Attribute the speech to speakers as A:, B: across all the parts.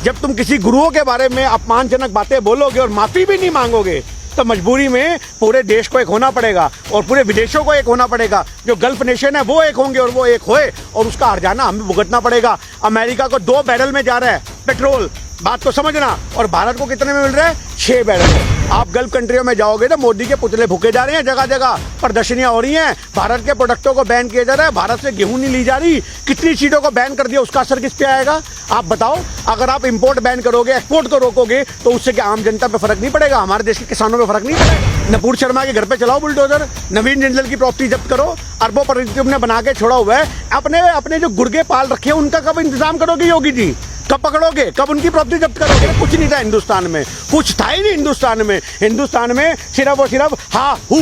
A: जब तुम किसी गुरुओं के बारे में अपमानजनक बातें बोलोगे और माफी भी नहीं मांगोगे तो मजबूरी में पूरे देश को एक होना पड़ेगा और पूरे विदेशों को एक होना पड़ेगा। जो गल्फ नेशन है वो एक होंगे और वो एक होए और उसका हर्जाना हमें भुगतना पड़ेगा। अमेरिका को 2 बैरल में जा रहा है पेट्रोल, बात को समझना, और भारत को कितने में मिल रहा है? 6 बैरल। आप गल्फ कंट्रियों में जाओगे तो मोदी के पुतले फूके जा रहे हैं, जगह जगह प्रदर्शनियां हो रही हैं, भारत के प्रोडक्टों को बैन किया जा रहा है, भारत से गेहूं नहीं ली जा रही, कितनी चीजों को बैन कर दिया, उसका असर किस पे आएगा आप बताओ। अगर आप इंपोर्ट बैन करोगे, एक्सपोर्ट को रोकोगे तो उससे क्या आम जनता पे फर्क नहीं पड़ेगा? हमारे देश के किसानों पे फर्क नहीं पड़ेगा? नपूर शर्मा के घर पे चलाओ बुलडोजर, नवीन जिंदल की प्रॉपर्टी जब्त करो, अरबों पर तुमने बना के छोड़ा हुआ है। अपने जो गुर्गे पाल रखे हैं उनका कब इंतजाम करोगे योगी जी? कब पकड़ोगे? कब उनकी प्रॉपर्टी जब्त करोगे? कुछ नहीं था हिंदुस्तान में, कुछ था ही नहीं हिंदुस्तान में सिर्फ और सिर्फ हा हु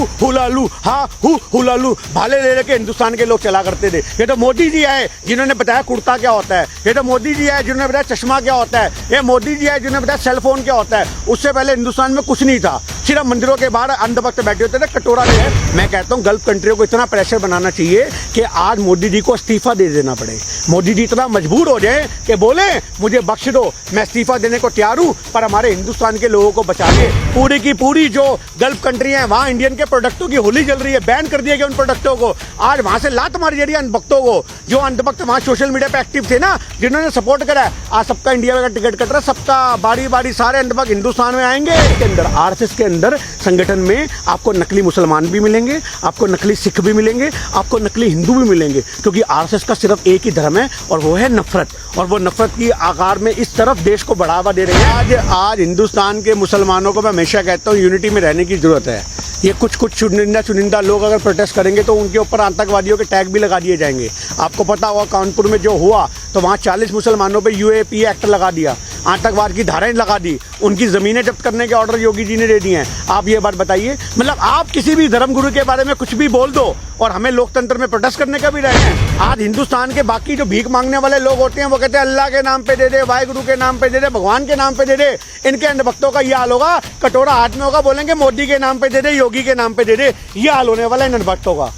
A: हुलालू भाले ले लेके हिंदुस्तान के लोग चला करते थे। ये तो मोदी जी आए जिन्होंने बताया कुर्ता क्या होता है, ये तो मोदी जी आए जिन्होंने बताया चश्मा क्या होता है, ये मोदी जी आए जिन्होंने बताया सेलफोन क्या होता है। उससे पहले हिंदुस्तान में कुछ नहीं था, सिर्फ मंदिरों के बाहर अंधभक्त बैठे होते थे, कटोरा ले। मैं कहता हूँ गल्फ कंट्रियों को इतना प्रेशर बनाना चाहिए कि आज मोदी जी को इस्तीफा दे देना पड़े। मोदी जी इतना मजबूर हो जाए कि बोले मुझे बख्श दो, मैं इस्तीफा देने को तैयार हूँ, पर हमारे हिंदुस्तान के लोगों को बचा के। पूरी की पूरी जो गल्फ कंट्री है वहाँ इंडियन के प्रोडक्टों की होली जल रही है, बैन कर दिया गया उन प्रोडक्टों को। आज वहां से लात मारी जा रही है अंधभक्तों को, जो अंधभक्त वहां सोशल मीडिया पे एक्टिव थे ना, जिन्होंने सपोर्ट करा। आज सबका इंडिया का टिकट कट रहा है, सबका बारी बारी सारे अंधभक्त हिंदुस्तान में आएंगे। इसके अंदर आरएसएस के अंदर संगठन में आपको नकली मुसलमान भी मिलेंगे, आपको नकली सिख भी मिलेंगे, आपको नकली हिंदू भी मिलेंगे, क्योंकि आरएसएस का सिर्फ एक ही धर्म है और वो है नफरत। और वो नफरत की आकार में इस तरफ देश को बढ़ावा दे रहे हैं। आज हिंदुस्तान के मुसलमानों को मैं हमेशा कहता हूँ यूनिटी में रहने की जरूरत है। ये कुछ चुनिंदा लोग अगर प्रोटेस्ट करेंगे तो उनके ऊपर आतंकवादियों के टैग भी लगा दिए जाएंगे। आपको पता होगा कानपुर में जो हुआ तो वहाँ 40 मुसलमानों पे यूएपी एक्ट लगा दिया, आतंकवाद की धाराएं लगा दी, उनकी जमीनें जब्त करने के ऑर्डर योगी जी ने दे दिए हैं। आप ये बात बताइए, मतलब आप किसी भी धर्मगुरु के बारे में कुछ भी बोल दो और हमें लोकतंत्र में प्रोटेस्ट करने का भी राइट है। आज हिंदुस्तान के बाकी जो भीख मांगने वाले लोग होते हैं वो कहते हैं अल्लाह के नाम पे दे दे, वाहिगुरु के नाम पे दे दे, भगवान के नाम पे दे दे। इनके अंधभक्तों का ये हाल होगा, कटोरा हाथ में होगा, बोलेंगे मोदी के नाम पे दे दे, योगी के नाम पे दे दे। ये हाल होने वाला है इन अंधभक्तों का।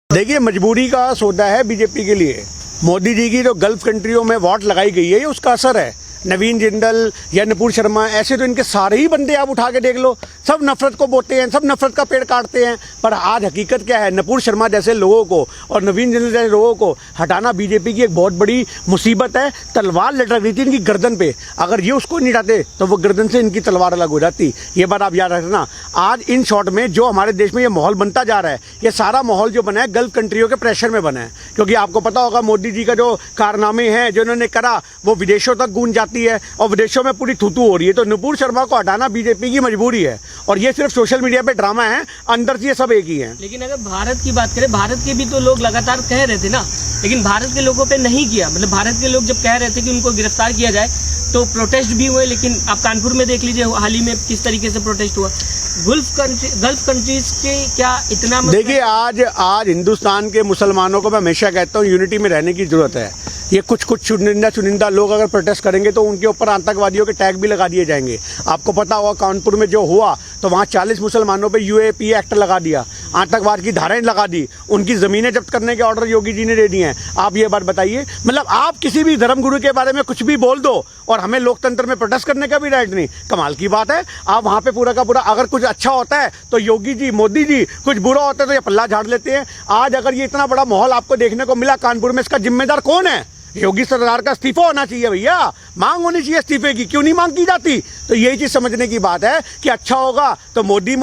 A: देखिए मजबूरी का सौदा है बीजेपी के लिए। मोदी जी की जो गल्फ कंट्रियों में वोट लगाई गई है, ये उसका असर है। नवीन जिंदल या नपूर शर्मा, ऐसे तो इनके सारे ही बंदे आप उठा के देख लो, सब नफरत को बोते हैं, सब नफरत का पेड़ काटते हैं। पर आज हकीकत क्या है, नपूर शर्मा जैसे लोगों को और नवीन जिंदल जैसे लोगों को हटाना बीजेपी की एक बहुत बड़ी मुसीबत है। तलवार लटक रही थी इनकी गर्दन पे, अगर ये उसको नहीं हटाते तो वो गर्दन से इनकी तलवार अलग हो जाती। ये बात आप याद रखना। आज इन शॉर्ट में जो हमारे देश में ये माहौल बनता जा रहा है, ये सारा माहौल जो बना है गल्फ कंट्रियों के प्रेशर में बना है। क्योंकि आपको पता होगा मोदी जी का जो कारनामे हैं जो इन्होंने करा वो विदेशों तक गूंज जाती है और विदेशों में पूरी थूथू हो रही है। तो नपूर शर्मा को हटाना बीजेपी की मजबूरी है और ये सिर्फ सोशल मीडिया पे ड्रामा है, अंदर से ये सब एक ही है।
B: लेकिन अगर भारत की बात करें, भारत के भी तो लोग लगातार कह रहे थे ना, लेकिन भारत के लोगों पे नहीं किया। मतलब भारत के लोग जब कह रहे थे कि उनको गिरफ्तार किया जाए तो प्रोटेस्ट भी हुए, लेकिन आप कानपुर में देख लीजिए हाल ही में किस तरीके से प्रोटेस्ट हुआ। गल्फ कंट्रीज के क्या इतना
A: देखिए आज हिंदुस्तान के मुसलमानों को मैं हमेशा कहता हूँ यूनिटी में रहने की जरूरत है। ये कुछ चुनिंदा लोग अगर प्रोटेस्ट करेंगे तो उनके ऊपर आतंकवादियों के टैग भी लगा दिए जाएंगे। आपको पता होगा कानपुर में जो हुआ तो वहाँ 40 मुसलमानों पे यूएपी एक्ट लगा दिया, आतंकवाद की धाराएं लगा दी, उनकी जमीनें जब्त करने के ऑर्डर योगी जी ने दे दिए हैं। आप ये बात बताइए, मतलब आप किसी भी धर्मगुरु के बारे में कुछ भी बोल दो और हमें लोकतंत्र में प्रोटेस्ट करने का भी राइट नहीं। कमाल की बात है। आप वहाँ पे पूरा का पूरा अगर कुछ अच्छा होता है तो योगी जी, मोदी जी, कुछ बुरा होता है तो ये पल्ला झाड़ लेते हैं। आज अगर ये इतना बड़ा माहौल आपको देखने को मिला कानपुर में, इसका जिम्मेदार कौन है? योगी सरकार का इस्तीफा होना चाहिए भैया, मांग होनी चाहिए इस्तीफे की। क्यों नहीं मांग की जाती? तो यही चीज समझने की बात है कि अच्छा होगा तो मोदी,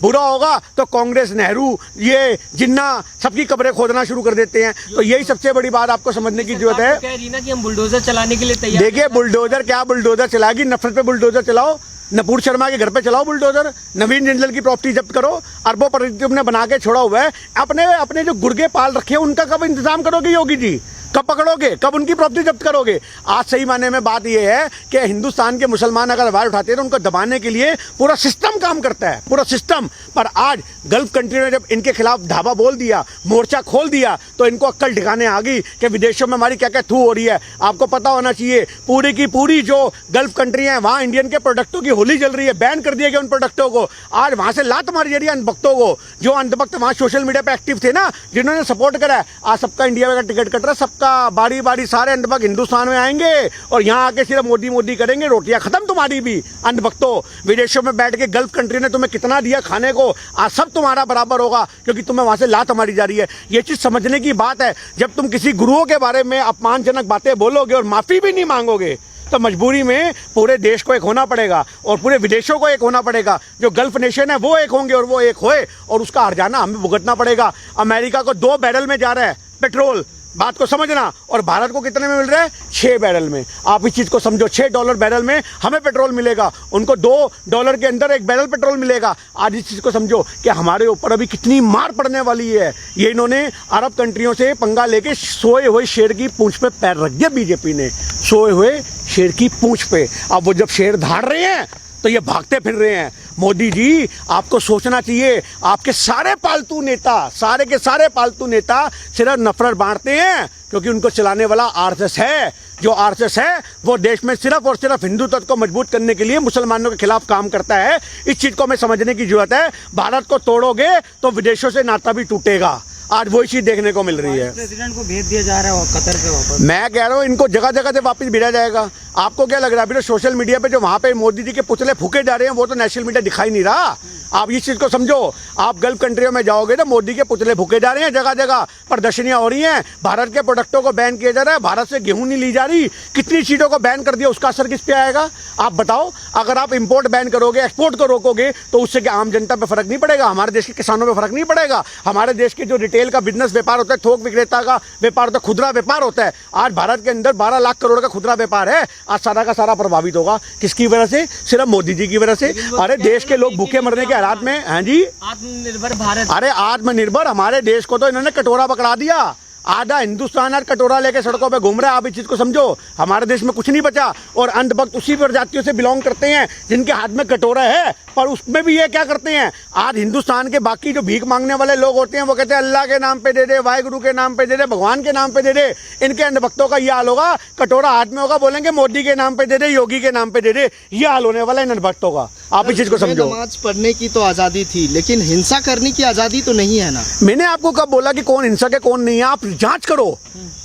A: बुरा होगा तो कांग्रेस, नेहरू, ये जिन्ना, सबकी कब्रें खोदना शुरू कर देते हैं। तो यही सबसे बड़ी बात आपको समझने की जरूरत है।
B: कह रही ना कि हम बुलडोजर चलाने के लिए तैयार।
A: देखिए बुलडोजर क्या बुलडोजर चलाएगी, नफरत पे बुलडोजर चलाओ, नपूर शर्मा के घर पे चलाओ बुलडोजर, नवीन जिंदल की प्रॉपर्टी जब्त करो, अरबों पर तुमने बना के छोड़ा हुआ है। अपने जो गुर्गे पाल रखे हैं उनका कब इंतजाम करोगे योगी जी? कब पकड़ोगे? कब उनकी प्रॉपर्टी जब्त करोगे? आज सही मायने में बात यह है कि हिंदुस्तान के मुसलमान अगर आवाज उठाते हैं तो उनको दबाने के लिए पूरा सिस्टम काम करता है, पूरा सिस्टम। पर आज गल्फ कंट्री ने जब इनके खिलाफ धावा बोल दिया, मोर्चा खोल दिया, तो इनको अक्ल ठिकाने आ गई कि विदेशों में हमारी क्या क्या थू हो रही है। आपको पता होना चाहिए पूरी की पूरी जो गल्फ कंट्री है वहाँ इंडियन के प्रोडक्टों की होली जल रही है, बैन कर दिया गया उन प्रोडक्टों को। आज वहाँ से लात मारी जा रही है अंधभक्तों को, जो अंधभक्त वहाँ सोशल मीडिया पे एक्टिव थे ना, जिन्होंने सपोर्ट करा। आज सबका इंडिया का टिकट कट रहा है, सबका आपका बारी बारी सारे अंधभक्त हिंदुस्तान में आएंगे और यहाँ आके सिर्फ मोदी मोदी करेंगे, रोटियां खत्म तुम्हारी भी। अंधभक्तों, विदेशों में बैठ के गल्फ कंट्री ने तुम्हें कितना दिया खाने को, आज सब तुम्हारा बराबर होगा क्योंकि तुम्हें वहां से लात मारी जा रही है। ये चीज समझने की बात है। जब तुम किसी गुरुओं के बारे में अपमानजनक बातें बोलोगे और माफी भी नहीं मांगोगे तो मजबूरी में पूरे देश को एक होना पड़ेगा और पूरे विदेशों को एक होना पड़ेगा। जो गल्फ नेशन है वो एक होंगे और वो एक होए और उसका हर्जाना हमें भुगतना पड़ेगा। अमेरिका को 2 बैरल में जा रहा है पेट्रोल, बात को समझना, और भारत को कितने में मिल रहा है? 6 बैरल में। आप इस चीज को समझो, $6 बैरल में हमें पेट्रोल मिलेगा, उनको $2 के अंदर 1 बैरल पेट्रोल मिलेगा। आज इस चीज को समझो कि हमारे ऊपर अभी कितनी मार पड़ने वाली है। ये इन्होंने अरब कंट्रियों से पंगा लेके सोए हुए शेर की पूंछ पे पैर रख दिया बीजेपी ने, सोए हुए शेर की पूंछ पे। अब वो जब शेर धाड़ रहे हैं तो ये भागते फिर रहे हैं। मोदी जी, आपको सोचना चाहिए, आपके सारे पालतू नेता, सारे के सारे पालतू नेता सिर्फ नफरत बांटते हैं क्योंकि उनको चलाने वाला आरएसएस है। जो आरएसएस है वो देश में सिर्फ और सिर्फ हिंदुत्व को मजबूत करने के लिए मुसलमानों के खिलाफ काम करता है। इस चीज को हमें समझने की जरूरत है। भारत को तोड़ोगे तो विदेशों से नाता भी टूटेगा। आज वही चीज देखने को मिल रही है।
C: प्रेसिडेंट को भेज दिया जा रहा है कतर पे वापस।
A: मैं कह रहा हूँ इनको जगह जगह से वापस भेजा जाएगा। आपको क्या लग रहा है अभी तो सोशल मीडिया पे जो वहां पे मोदी जी के पुतले फूके जा रहे हैं वो तो नेशनल मीडिया दिखाई नहीं रहा। आप इस चीज को समझो, आप गल्फ कंट्रियों में जाओगे तो मोदी के पुतले फूके जा रहे हैं, जगह जगह प्रदर्शनियां हो रही हैं, भारत के प्रोडक्टों को बैन किया जा रहा है, भारत से गेहूं नहीं ली जा रही, कितनी चीजों को बैन कर दिया, उसका असर किस पे आएगा? आप बताओ। अगर आप इंपोर्ट बैन करोगे, एक्सपोर्ट को रोकोगे तो उससे क्या आम जनता पे फर्क नहीं पड़ेगा? हमारे देश के किसानों पे फर्क नहीं पड़ेगा? हमारे देश के जो रिटेल का बिजनेस व्यापार होता है, थोक विक्रेता का व्यापार होता है, खुदरा व्यापार होता है, आज भारत के अंदर 12 लाख करोड़ का खुदरा व्यापार है, आज सारा का सारा प्रभावित होगा। किसकी वजह से? सिर्फ मोदी जी की वजह से। अरे देश के लोग भूखे मरने के हालात में हैं जी।
B: आत्मनिर्भर भारत।
A: अरे आत्मनिर्भर, हमारे देश को तो इन्होंने कटोरा पकड़ा दिया। आधा हिंदुस्तान आज कटोरा लेके सड़कों पे घूम रहा है। आप इस चीज को समझो, हमारे देश में कुछ नहीं बचा। और अंधभक्त उसी प्रजातियों से बिलोंग करते हैं जिनके हाथ में कटोरा है, पर उसमें भी ये क्या करते हैं, आज हिंदुस्तान के बाकी जो भीख मांगने वाले लोग होते हैं वो कहते हैं अल्लाह के नाम पे दे दे, वाहिगुरु के नाम पे दे दे, भगवान के नाम पे दे दे। इनके अंधभक्तों का ये हाल होगा, कटोरा हाथ में होगा, बोलेंगे मोदी के नाम पे दे दे, योगी के नाम पे दे दे। ये हाल होने वाला है इन अंधभक्तों का। आप इस चीज को समझो।
C: नमाज पढ़ने की तो आजादी थी, लेकिन हिंसा करने की आजादी तो नहीं है ना।
A: मैंने आपको कब बोला कि कौन हिंसक है कौन नहीं है? आप जांच करो।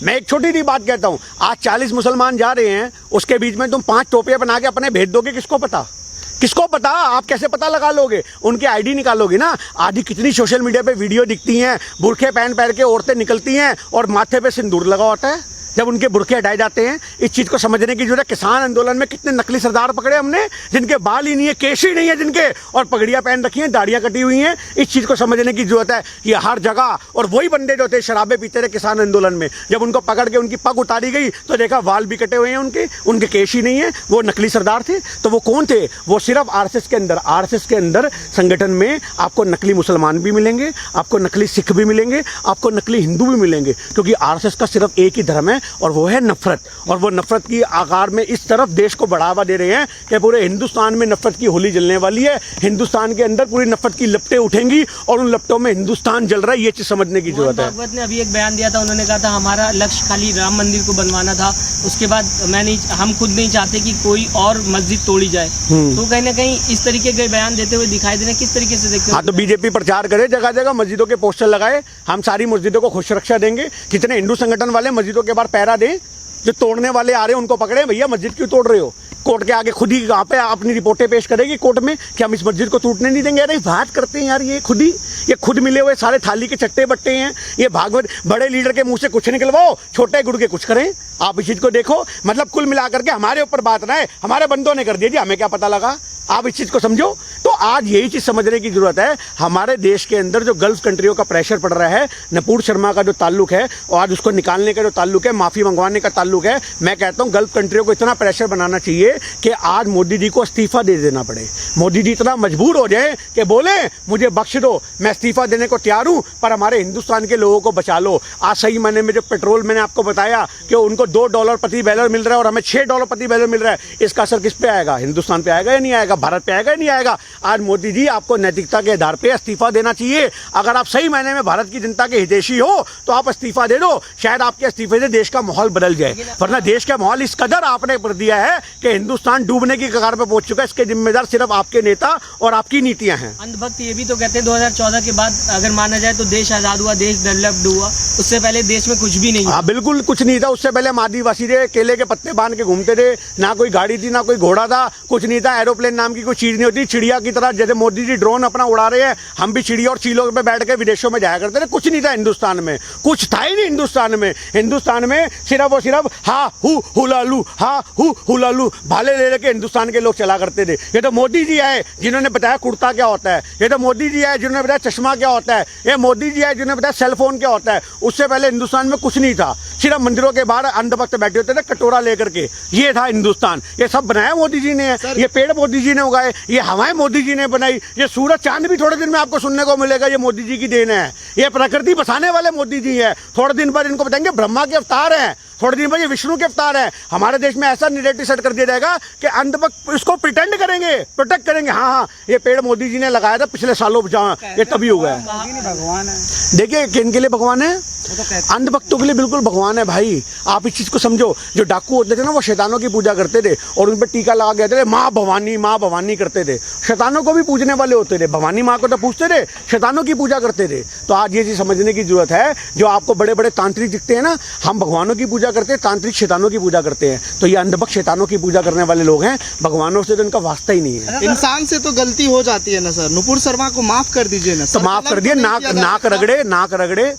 A: मैं एक छोटी सी बात कहता हूं, आज 40 मुसलमान जा रहे हैं, उसके बीच में तुम 5 टोपियां बना के अपने भेज दोगे, किसको पता? किसको पता? आप कैसे पता लगा लोगे? उनके आईडी निकालोगे ना। आदि कितनी सोशल मीडिया पे वीडियो दिखती हैं, बुरखे पहन के औरतें निकलती हैं और माथे पे सिंदूर लगा होता है जब उनके बुरखे हटाए जाते हैं। इस चीज को समझने की जरूरत है। किसान आंदोलन में कितने नकली सरदार पकड़े हमने, जिनके बाल ही नहीं है, केश ही नहीं है जिनके, और पगड़ियां पहन रखी हैं, दाढ़ियां कटी हुई हैं। इस चीज को समझने की जरूरत है। ये हर जगह, और वही बंदे जो थे शराबे पीते रहे किसान आंदोलन में, जब उनको पकड़ के उनकी पग उतारी गई तो देखा बाल भी कटे हुए हैं उनके केश ही नहीं है, वो नकली सरदार थे। तो वो कौन थे? वो सिर्फ आरएसएस के अंदर संगठन में आपको नकली मुसलमान भी मिलेंगे, आपको नकली सिख भी मिलेंगे, आपको नकली हिंदू भी मिलेंगे, क्योंकि आरएसएस का सिर्फ एक ही धर्म है और वो है नफरत। और वो नफरत की आकार में इस तरफ देश को बढ़ावा दे रहे हैं कि पूरे हिंदुस्तान में नफरत की होली जलने वाली है। हिंदुस्तान के अंदर पूरी नफरत की लपटें उठेंगी और उन लपटों में हिंदुस्तान जल रहा है। ये चीज समझने की जरूरत है।
B: भागवत ने अभी एक बयान दिया था, उन्होंने कहा था हमारा लक्ष्य खाली राम मंदिर को बनवाना था, उसके बाद हम खुद नहीं चाहते कि कोई और मस्जिद तोड़ी जाए। तो कहीं ना कहीं इस तरीके के बयान देते हुए दिखाई दे रहे हैं। किस तरीके से देखते हैं?
A: हाँ, तो बीजेपी प्रचार करे, जगह जगह मस्जिदों के पोस्टर लगाए, हम सारी मस्जिदों को खुद सुरक्षा देंगे। कितने हिंदू संगठन वाले मस्जिदों के बाहर पहरा दें, जो तोड़ने वाले आ रहे हैं उनको पकड़े, भैया मस्जिद क्यों तोड़ रहे हो? कोर्ट के आगे खुद ही यहाँ पे अपनी रिपोर्टें पेश करेगी कोर्ट में कि हम इस मस्जिद को टूटने नहीं देंगे। अरे बात करते हैं यार, ये खुद मिले हुए सारे थाली के चट्टे बट्टे हैं। ये भागवत बड़े लीडर के मुंह से कुछ निकलवाओ, छोटे गुड़ के कुछ करें। आप इस चीज को देखो, मतलब कुल मिलाकर के हमारे ऊपर बात ना है, हमारे बंदों ने कर दिया जी, हमें क्या पता लगा? आप इस चीज को समझो। तो आज यही चीज समझने की जरूरत है। हमारे देश के अंदर जो गल्फ कंट्रियों का प्रेशर पड़ रहा है, नपूर शर्मा का जो ताल्लुक है और आज उसको निकालने का जो ताल्लुक है, माफी मंगवाने का ताल्लुक है, मैं कहता हूं गल्फ कंट्रियों को इतना प्रेशर बनाना चाहिए कि आज मोदी जी को इस्तीफा दे देना पड़े। मोदी जी इतना मजबूर हो जाए कि बोले मुझे बख्श दो, मैं इस्तीफा देने को तैयार हूं, पर हमारे हिंदुस्तान के लोगों को बचा लो। आज सही मायने में जो पेट्रोल मैंने आपको बताया कि उनको $2 प्रति बैरल मिल रहा है और हमें $6 प्रति बैरल मिल रहा है, इसका असर किस पे आएगा? हिंदुस्तान पे आएगा या नहीं आएगा? भारत पे आएगा या नहीं आएगा? आज मोदी जी आपको नैतिकता के आधार पे इस्तीफा देना चाहिए। अगर आप सही मायने में भारत की जनता के हितैषी हो तो आप इस्तीफा दे दो, शायद आपके इस्तीफे से देश का माहौल बदल जाए, वरना देश का माहौल इस कदर आपने कर दिया है कि हिंदुस्तान डूबने की कगार पर पहुंच चुका है। इसके जिम्मेदार सिर्फ आपके नेता और आपकी नीतियां हैं।
B: अंधभक्त ये भी तो कहते हैं 2014 के बाद अगर माना जाए तो देश आजाद हुआ, देश डेवलप्ड हुआ, उससे पहले देश में कुछ भी नहीं।
A: हाँ बिल्कुल कुछ नहीं था। उससे पहले हम आदिवासी थे, केले के पत्ते बांध के घूमते थे, ना कोई गाड़ी थी ना कोई घोड़ा था, कुछ नहीं था। एरोप्लेन नाम की कोई चीज नहीं होती। चिड़िया की तरह जैसे मोदी जी ड्रोन अपना उड़ा रहे हैं, हम भी चिड़िया और चीलों पे बैठ के विदेशों में जाया करते थे। कुछ नहीं था हिंदुस्तान में, कुछ था ही नहीं हिंदुस्तान में। हिंदुस्तान में सिर्फ और सिर्फ हा हु हुलालू, हा हु हुलालू भाले ले लेके हिंदुस्तान के लोग चला करते थे। ये तो मोदी जी आए जिन्होंने बताया कुर्ता क्या होता है, ये तो मोदी जी आए जिन्होंने बताया चश्मा क्या होता है, ये मोदी जी आए जिन्होंने बताया सेलफोन क्या होता है। उससे पहले हिंदुस्तान में कुछ नहीं था, सिर्फ मंदिरों के बाहर अंधभक्त बैठे होते थे कटोरा लेकर के। ये था हिंदुस्तान। ये सब बनाया मोदी जी ने, ये पेड़ मोदी जी ने उगाए, ये हवाएं मोदी जी ने बनाई, ये सूरज चांद भी थोड़े दिन में आपको सुनने को मिलेगा, ये मोदी जी की देन है। ये प्रकृति बसाने वाले मोदी जी है। थोड़े दिन बाद इनको बताएंगे ब्रह्मा के अवतार हैं, थोड़े दिन बाद ये विष्णु के अवतार हैं। हमारे देश में ऐसा नैरेटिव सेट कर दिया जाएगा कि अंधभक्त इसको प्रिटेंड करेंगे, प्रोटेक्ट करेंगे। हाँ हाँ ये पेड़ मोदी जी ने लगाया था पिछले सालों, ये तभी हुआ है।
C: भगवान है।
A: देखिए किन के लिए भगवान है? अंधभक्तों के लिए बिल्कुल भगवान है भाई। आप इस चीज को समझो। जो डाकू होते थे ना वो शैतानों की पूजा करते थे और उन पर टीका लगा के थे माँ भवानी करते थे। शैतानों को भी पूजने वाले होते थे, भवानी माँ को तो पूजते थे, शैतानों की पूजा करते थे। तो आज ये चीज समझने की जरूरत है। जो आपको बड़े बड़े तांत्रिक दिखते हैं ना, हम भगवानों की पूजा करते हैं, तांत्रिक शैतानों की पूजा करते हैं। तो ये अंधभक्त शैतानों की पूजा करने वाले लोग हैं, भगवानों से तो इनका वास्ता ही नहीं है।
C: इंसान से तो गलती हो जाती है ना सर। नुपुर शर्मा को माफ कर दीजिए ना।
A: तो माफ कर दिए। नाक रगड़े।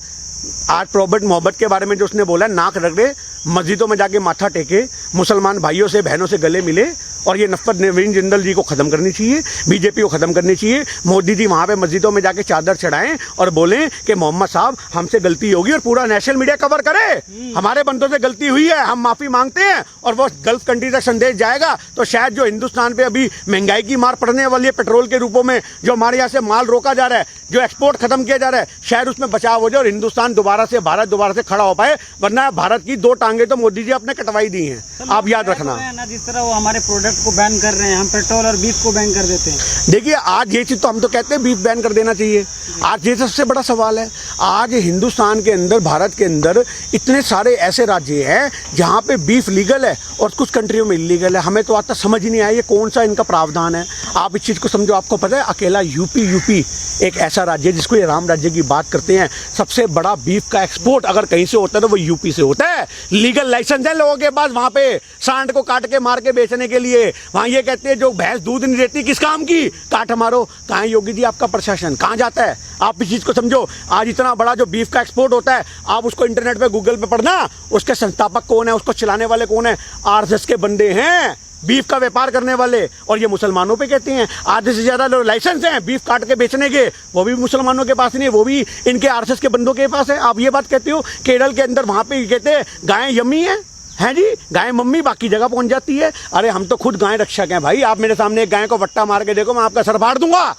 A: आज प्रॉपर्ट मोहब्बत के बारे में जो उसने बोला, नाक रगड़े, मस्जिदों में जाके माथा टेके, मुसलमान भाइयों से बहनों से गले मिले। और ये नफरत नवीन जिंदल जी को खत्म करनी चाहिए, बीजेपी को खत्म करनी चाहिए। मोदी जी वहां पे मस्जिदों में जाके चादर चढ़ाएं और बोलें कि मोहम्मद साहब हमसे गलती होगी, और पूरा नेशनल मीडिया कवर करे हमारे बंदों से गलती हुई है, हम माफी मांगते हैं। और वो गल्फ कंट्री तक संदेश जाएगा तो शायद जो हिंदुस्तान पे अभी महंगाई की मार पड़ने वाली है पेट्रोल के रूपों में, जो हमारे यहाँ से माल रोका जा रहा है, जो एक्सपोर्ट खत्म किया जा रहा है, शायद उसमें बचाव हो जाए और हिंदुस्तान भारत दोबारा से खड़ा हो पाए। वरना भारत की दो टांगे तो मोदी जी आपने कटवाई दी हैं, आप याद रखना।
D: जिस तरह वो हमारे प्रोडक्ट को बैन कर रहे हैं, हम पेट्रोल और बीफ को बैन कर देते हैं।
A: देखिए आज ये चीज तो हम तो कहते हैं बीफ बैन कर देना चाहिए। आज ये सबसे बड़ा सवाल है। आज हिंदुस्तान के अंदर, भारत के अंदर इतने सारे ऐसे राज्य हैं जहाँ पे बीफ लीगल है और कुछ कंट्रियों में इलीगल है। हमें तो आज तक समझ ही नहीं आया ये कौन सा इनका प्रावधान है। आप इस चीज को समझो। आपको पता है अकेला यूपी एक ऐसा राज्य है जिसको ये राम राज्य की बात करते हैं, सबसे बड़ा बीफ का एक्सपोर्ट अगर कहीं से होता है तो वो यूपी से होता है। लीगल लाइसेंस है लोगों के पास वहां पे सांड को काट के मार के बेचने के लिए। वहां ये कहते हैं जो भैंस दूध नहीं देती किस काम की, काट मारो। कहाँ योगी जी आपका प्रशासन, कहाँ जाता है? आप इस चीज को समझो। आज इतना बड़ा जो बीफ का एक्सपोर्ट होता है, आप उसको इंटरनेट पे गूगल पे पढ़ना, उसके संस्थापक कौन है, उसको चलाने वाले कौन है? आरएसएस के बंदे हैं, बीफ का व्यापार करने वाले। और ये मुसलमानों पे कहते हैं आधे से ज्यादा लाइसेंस हैं बीफ काट के बेचने के, वो भी मुसलमानों के पास नहीं है, वो भी इनके आरएसएस के बंदों के पास है। आप ये बात कहते हो केरल के अंदर वहां पे कहते हैं गायें यम्मी है जी, गाय मम्मी बाकी जगह पहुंच जाती है। अरे हम तो खुद गाय रक्षक हैं भाई। आप मेरे सामने एक गाय को वट्टा मार के देखो, मैं आपका सर फाड़ दूंगा।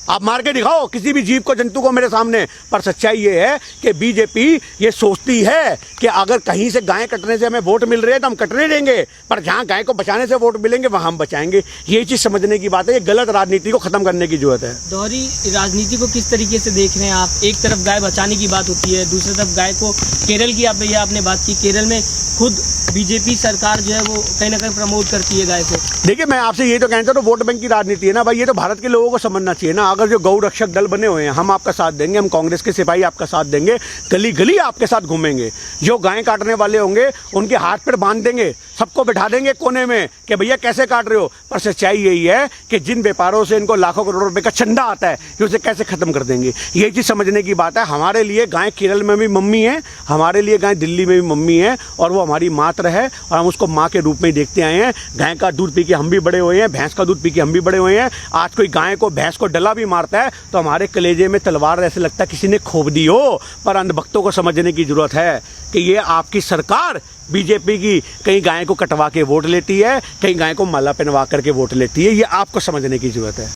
A: आप मार के दिखाओ किसी भी जीव को, जंतु को मेरे सामने। पर सच्चाई ये है कि बीजेपी ये सोचती है कि अगर कहीं से गाय कटने से हमें वोट मिल रहे हैं तो हम कटने देंगे, पर जहां गाय को बचाने से वोट मिलेंगे वहां हम बचाएंगे। ये चीज समझने की बात है। ये गलत राजनीति को खत्म करने की जरूरत है।
B: दोहरी राजनीति को किस तरीके से देख रहे हैं आप? एक तरफ गाय बचाने की बात होती है, दूसरी तरफ गाय को, केरल की आपने बात की, केरल में खुद बीजेपी सरकार जो है वो कहीं ना कहीं प्रमोट करती है गाय को।
A: देखिए मैं आपसे ये तो कहता हूँ, वोट बैंक की राजनीति है ना भाई, ये तो भारत के लोगों को समझना चाहिए ना। अगर जो गौ रक्षक दल बने हुए हैं, हम आपका साथ देंगे, हम कांग्रेस के सिपाही आपका साथ देंगे, गली गली आपके साथ घूमेंगे। जो गाय काटने वाले होंगे उनके हाथ पर बांध देंगे, सबको बिठा देंगे कोने में कि भैया कैसे काट रहे हो। पर सच्चाई यही है कि जिन व्यापारों से इनको लाखों करोड़ रुपए का चंदा आता है, ये उसे कैसे खत्म कर देंगे। ये चीज समझने की बात है। हमारे लिए गाय केरल में भी मम्मी है, हमारे लिए गाय दिल्ली में भी मम्मी है, और वो हमारी मात्र है और हम उसको माँ के रूप में देखते आए हैं। गाय का दूध पी के हम भी बड़े हुए हैं, भैंस का दूध पी के हम भी बड़े हुए हैं। आज कोई गाय को, भैंस को डला भी मारता है तो हमारे कलेजे में तलवार ऐसे लगता है किसी ने खोप दी हो। पर अंधभक्तों को समझने की जरूरत है कि ये आपकी सरकार बीजेपी की कहीं गाय को कटवा के वोट लेती है, कहीं गाय को माला पहनवा करके वोट लेती है। ये आपको समझने की जरूरत है।